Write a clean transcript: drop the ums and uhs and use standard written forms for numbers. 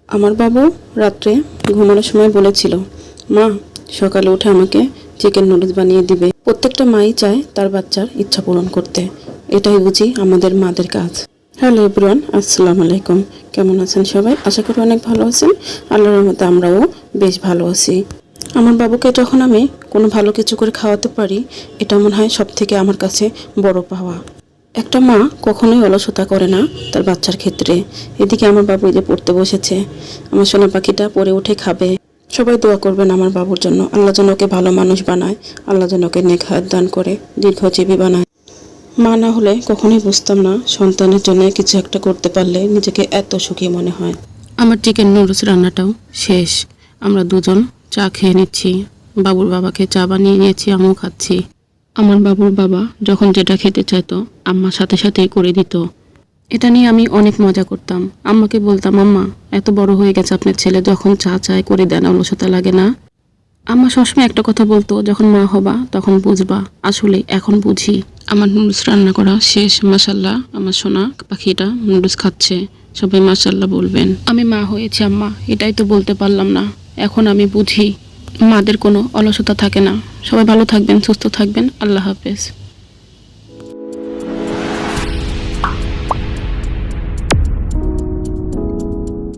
আমার বাবু রাত্রে ঘুমানোর সময় বলেছিল, মা সকালে উঠে আমাকে চিকেন নুডলস বানিয়ে দিবে। প্রত্যেকটা মাই চায় তার বাচ্চার ইচ্ছা পূরণ করতে। এটাই বুঝি আমাদের মাদের কাজ। হ্যালো এভরিওয়ান, আসসালামু আলাইকুম। কেমন আছেন সবাই? আশা করি অনেক ভালো আছেন। আল্লাহর রহমতে আমরাও বেশ ভালো আছি। আমার বাবুকে যখন আমি কোনো ভালো কিছু করে খাওয়াতে পারি, এটা মনে হয় সব থেকে আমার কাছে বড় পাওয়া। একটা মা কখনোই অলসতা করে না তার বাচ্চার ক্ষেত্রে। এদিকে আমার বাবু যে পড়তে বসেছে, আমার সোনা পাখিটা পড়ে উঠে খাবে। সবাই দোয়া করবেন আমার বাবুর জন্য। আল্লাহ যেন ওকে ভালো মানুষ বানায়, আল্লাহ যেন ওকে নেক হায়াত দান করে, দীর্ঘজীবী বানায়। মা না হলে কখনোই বুঝতাম না সন্তানের জন্য কিছু একটা করতে পারলে নিজেকে এত সুখী মনে হয়। আমার চিকেন নুডলস রান্নাটাও শেষ। আমরা দুজন চা খেয়ে নিচ্ছি। বাবুর বাবাকে চা বানিয়ে নিয়েছি, আমিও খাচ্ছি। আমার বাবুর বাবা যখন যেটা খেতে চাইতো আম্মার সাথে সাথেই করে দিত। এটা নিয়ে আমি অনেক মজা করতাম। আম্মাকে বলতাম, আম্মা এত বড় হয়ে গেছে আপনার ছেলে, যখন চা চায় করে দেন, অলসতা লাগে না? আম্মা সবসময় একটা কথা বলতো, যখন মা হবা তখন বুঝবা। আসলে এখন বুঝি। আমার নুডলস রান্না করা শেষ। মাশাল্লাহ, আমার সোনা পাখিটা নুডলস খাচ্ছে। সবাই মাশাল্লাহ বলবেন। আমি মা হয়েছি আম্মা, এটাই তো বলতে পারলাম না। এখন আমি বুঝি মাদের কোনো অলসতা থাকে না। সবাই ভালো থাকবেন, সুস্থ থাকবেন। আল্লাহ হাফেজ।